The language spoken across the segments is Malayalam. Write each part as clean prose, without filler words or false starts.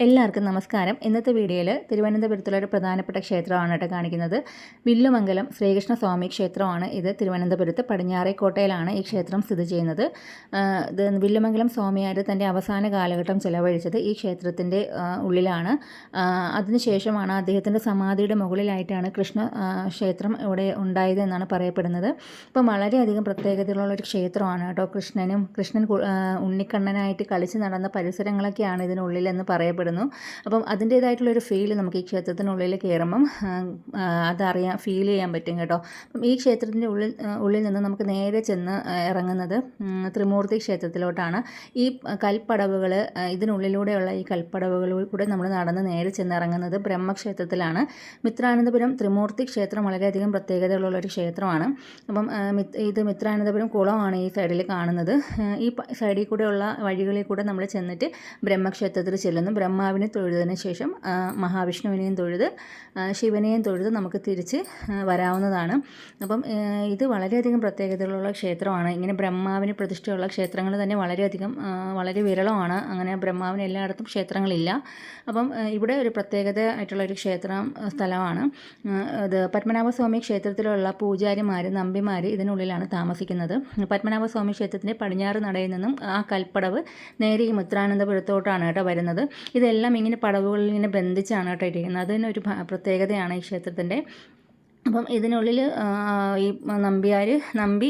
എല്ലാവർക്കും നമസ്കാരം. ഇന്നത്തെ വീഡിയോയിൽ തിരുവനന്തപുരത്തുള്ള ഒരു പ്രധാനപ്പെട്ട ക്ഷേത്രമാണ് കേട്ടോ കാണിക്കുന്നത്. വില്ലുമംഗലം ശ്രീകൃഷ്ണസ്വാമി ക്ഷേത്രമാണ് ഇത്. തിരുവനന്തപുരത്ത് പടിഞ്ഞാറേക്കോട്ടയിലാണ് ഈ ക്ഷേത്രം സ്ഥിതി ചെയ്യുന്നത്. വില്ലുമംഗലം സ്വാമിയാർ തൻ്റെ അവസാന കാലഘട്ടം ചെലവഴിച്ചത് ഈ ക്ഷേത്രത്തിൻ്റെ ഉള്ളിലാണ്. അതിനുശേഷമാണ് അദ്ദേഹത്തിൻ്റെ സമാധിയുടെ മുകളിലായിട്ടാണ് കൃഷ്ണ ക്ഷേത്രം ഇവിടെ ഉണ്ടായത് എന്നാണ് പറയപ്പെടുന്നത്. അപ്പം വളരെയധികം പ്രത്യേകതകളുള്ളൊരു ക്ഷേത്രമാണ് കേട്ടോ. കൃഷ്ണൻ ഉണ്ണിക്കണ്ണനായിട്ട് കളിച്ച് നടന്ന പരിസരങ്ങളൊക്കെയാണ് ഇതിനുള്ളിലെന്ന് പറയപ്പെടുന്നത്. അപ്പം അതിൻ്റേതായിട്ടുള്ളൊരു ഫീൽ നമുക്ക് ഈ ക്ഷേത്രത്തിനുള്ളിൽ കയറുമ്പം ഫീൽ ചെയ്യാൻ പറ്റും കേട്ടോ. അപ്പം ഈ ക്ഷേത്രത്തിൻ്റെ ഉള്ളിൽ നിന്ന് നമുക്ക് നേരെ ചെന്ന് ഇറങ്ങുന്നത് ത്രിമൂർത്തി ക്ഷേത്രത്തിലോട്ടാണ്. ഈ കൽപ്പടവുകൾ ഇതിനുള്ളിലൂടെയുള്ള ഈ കൽപ്പടവുകളിൽ കൂടെ നമ്മൾ നടന്ന് നേരെ ചെന്ന് ഇറങ്ങുന്നത് ബ്രഹ്മക്ഷേത്രത്തിലാണ്. മിത്രാനന്തപുരം ത്രിമൂർത്തി ക്ഷേത്രം വളരെയധികം പ്രത്യേകതകളുള്ളൊരു ക്ഷേത്രമാണ്. അപ്പം ഇത് മിത്രാനന്തപുരം കുളമാണ് ഈ സൈഡിൽ കാണുന്നത്. ഈ സൈഡിൽ കൂടെയുള്ള വഴികളിൽ കൂടെ നമ്മൾ ചെന്നിട്ട് ബ്രഹ്മക്ഷേത്രത്തിൽ ചെല്ലുന്നു. ബ്രഹ്മാവിനെ തൊഴുതിന് ശേഷം മഹാവിഷ്ണുവിനെയും തൊഴുത് ശിവനെയും തൊഴുത് നമുക്ക് തിരിച്ച് വരാവുന്നതാണ്. അപ്പം ഇത് വളരെയധികം പ്രത്യേകതകളുള്ള ക്ഷേത്രമാണ്. ഇങ്ങനെ ബ്രഹ്മാവിന് പ്രതിഷ്ഠയുള്ള ക്ഷേത്രങ്ങൾ തന്നെ വളരെ വിരളമാണ്. അങ്ങനെ ബ്രഹ്മാവിന് എല്ലായിടത്തും ക്ഷേത്രങ്ങളില്ല. അപ്പം ഇവിടെ ഒരു പ്രത്യേകത ആയിട്ടുള്ളൊരു സ്ഥലമാണ് ഇത്. പത്മനാഭസ്വാമി ക്ഷേത്രത്തിലുള്ള പൂജാരിമാർ നമ്പിമാർ ഇതിനുള്ളിലാണ് താമസിക്കുന്നത്. പത്മനാഭസ്വാമി ക്ഷേത്രത്തിൻ്റെ പടിഞ്ഞാറ് നടയിൽ നിന്നും ആ കൽപ്പടവ് നേരെ ഈ മിത്രാനന്തപുരത്തോട്ടാണ് കേട്ടോ വരുന്നത്. ഇതെല്ലാം ഇങ്ങനെ പടവുകളിൽ ഇങ്ങനെ ബന്ധിച്ചാണ് കേട്ടോ ഇരിക്കുന്നത്. അതിനൊരു പ്രത്യേകതയാണ് ഈ ക്ഷേത്രത്തിൻ്റെ. അപ്പം ഇതിനുള്ളിൽ ഈ നമ്പി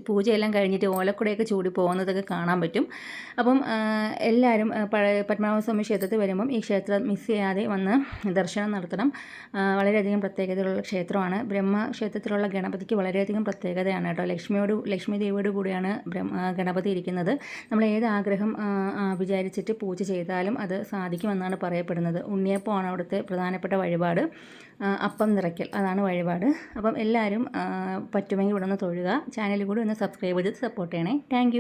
പൂജയെല്ലാം കഴിഞ്ഞിട്ട് ഓലക്കുടയൊക്കെ ചൂടി പോകുന്നതൊക്കെ കാണാൻ പറ്റും. അപ്പം എല്ലാവരും പത്മനാഭസ്വാമി ക്ഷേത്രത്തിൽ വരുമ്പം ഈ ക്ഷേത്രം മിസ് ചെയ്യാതെ വന്ന് ദർശനം നടത്തണം. വളരെയധികം പ്രത്യേകതയുള്ള ക്ഷേത്രമാണ്. ബ്രഹ്മക്ഷേത്രത്തിലുള്ള ഗണപതിക്ക് വളരെയധികം പ്രത്യേകതയാണ് കേട്ടോ. ലക്ഷ്മി ദേവിയോട് കൂടിയാണ് ഗണപതി ഇരിക്കുന്നത്. നമ്മൾ ഏത് ആഗ്രഹം വിചാരിച്ചിട്ട് പൂജ ചെയ്താലും അത് സാധിക്കുമെന്നാണ് പറയപ്പെടുന്നത്. ഉണ്ണിയപ്പമാണ് അവിടുത്തെ പ്രധാനപ്പെട്ട വഴിപാട്. അപ്പം നിറയ്ക്കൽ അതാണ് വഴിപാട്. അപ്പം എല്ലാവരും പറ്റുമെങ്കിൽ ഇവിടെ ഒന്ന് തൊഴുക. ചാനലിൽ കൂടി ഒന്ന് സബ്സ്ക്രൈബ് ചെയ്ത് സപ്പോർട്ട് ചെയ്യണേ. താങ്ക്